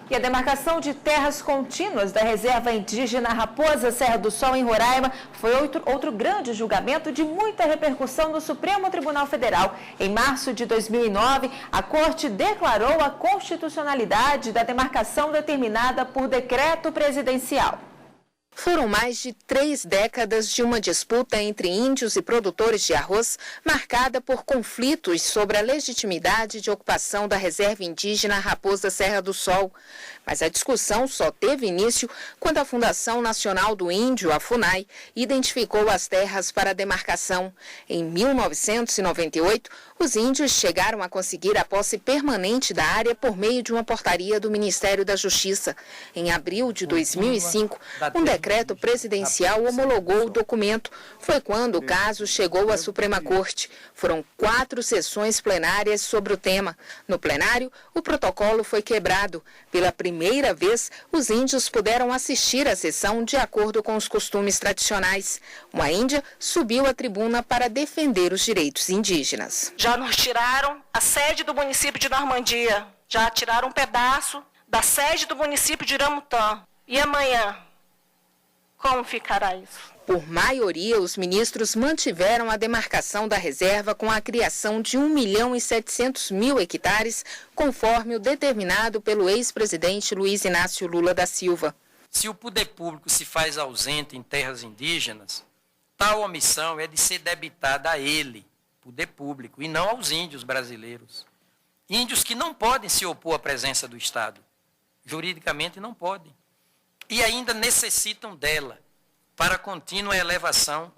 E a demarcação de terras contínuas da reserva indígena Raposa Serra do Sol, em Roraima, foi outro grande julgamento de muita repercussão no Supremo Tribunal Federal. Em março de 2009, a Corte declarou a constitucionalidade da demarcação determinada por decreto presidencial. Foram mais de 3 décadas de uma disputa entre índios e produtores de arroz, marcada por conflitos sobre a legitimidade de ocupação da reserva indígena Raposa Serra do Sol. Mas a discussão só teve início quando a Fundação Nacional do Índio, a FUNAI, identificou as terras para demarcação. Em 1998, os índios chegaram a conseguir a posse permanente da área por meio de uma portaria do Ministério da Justiça. Em abril de 2005, um decreto presidencial homologou o documento. Foi quando o caso chegou à Suprema Corte. Foram 4 sessões plenárias sobre o tema. No plenário, o protocolo foi quebrado. Pela primeira vez, os índios puderam assistir à sessão de acordo com os costumes tradicionais. Uma índia subiu à tribuna para defender os direitos indígenas. Já nos tiraram a sede do município de Normandia, já tiraram um pedaço da sede do município de Iramutã. E amanhã, como ficará isso? Por maioria, os ministros mantiveram a demarcação da reserva com a criação de 1.700.000 hectares, conforme o determinado pelo ex-presidente Luiz Inácio Lula da Silva. Se o poder público se faz ausente em terras indígenas, tal omissão é de ser debitada a ele, poder público, e não aos índios brasileiros. Índios que não podem se opor à presença do Estado. Juridicamente não podem. E ainda necessitam dela para contínua elevação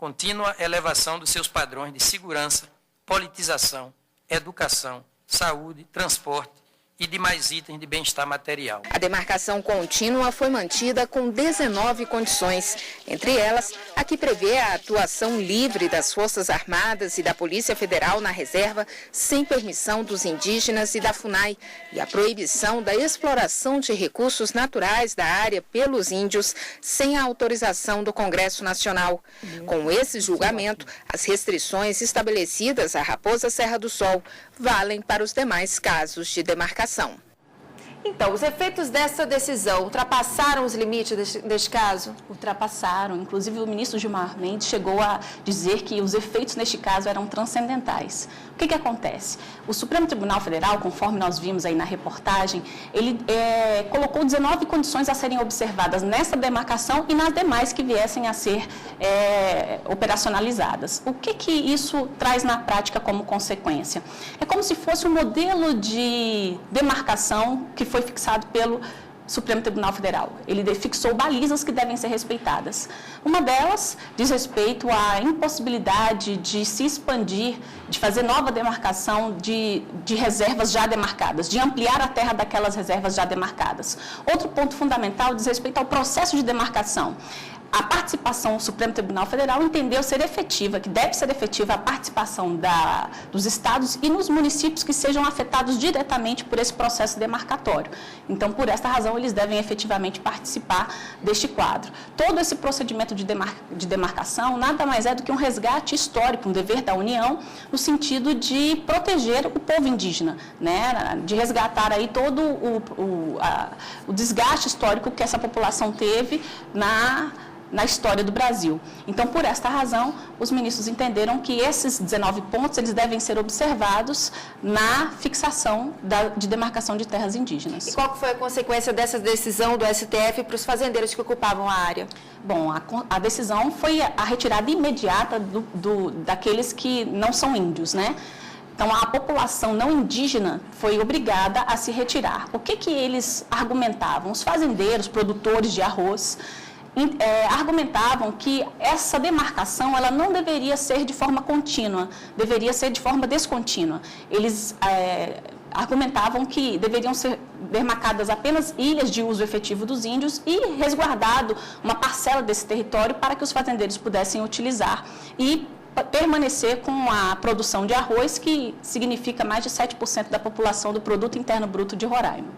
dos seus padrões de segurança, politização, educação, saúde, transporte e demais itens de bem-estar material. A demarcação contínua foi mantida com 19 condições, entre elas a que prevê a atuação livre das Forças Armadas e da Polícia Federal na reserva, sem permissão dos indígenas e da FUNAI, e a proibição da exploração de recursos naturais da área pelos índios, sem a autorização do Congresso Nacional. Com esse julgamento, as restrições estabelecidas à Raposa Serra do Sol valem para os demais casos de demarcação. Então, os efeitos dessa decisão ultrapassaram os limites deste caso? Ultrapassaram. Inclusive, o ministro Gilmar Mendes chegou a dizer que os efeitos neste caso eram transcendentais. O que acontece? O Supremo Tribunal Federal, conforme nós vimos aí na reportagem, ele colocou 19 condições a serem observadas nessa demarcação e nas demais que viessem a ser operacionalizadas. O que isso traz na prática como consequência? É como se fosse um modelo de demarcação que foi fixado pelo Supremo Tribunal Federal. Ele fixou balizas que devem ser respeitadas. Uma delas diz respeito à impossibilidade de se expandir, de fazer nova demarcação de reservas já demarcadas, de ampliar a terra daquelas reservas já demarcadas. Outro ponto fundamental diz respeito ao processo de demarcação. A participação do Supremo Tribunal Federal entendeu ser efetiva, que deve ser efetiva a participação dos estados e nos municípios que sejam afetados diretamente por esse processo demarcatório. Então, por esta razão, eles devem efetivamente participar deste quadro. Todo esse procedimento de demarcação nada mais é do que um resgate histórico, um dever da União, no sentido de proteger o povo indígena, né? De resgatar aí todo o desgaste histórico que essa população teve na história do Brasil. Então, por esta razão, os ministros entenderam que esses 19 pontos eles devem ser observados na fixação de demarcação de terras indígenas. E qual foi a consequência dessa decisão do STF para os fazendeiros que ocupavam a área? Bom, a decisão foi a retirada imediata daqueles que não são índios, né? Então, a população não indígena foi obrigada a se retirar. O que eles argumentavam? Os fazendeiros, produtores de arroz, argumentavam que essa demarcação ela não deveria ser de forma contínua, deveria ser de forma descontínua. Eles argumentavam que deveriam ser demarcadas apenas ilhas de uso efetivo dos índios e resguardado uma parcela desse território para que os fazendeiros pudessem utilizar e permanecer com a produção de arroz, que significa mais de 7% da população do Produto Interno Bruto de Roraima.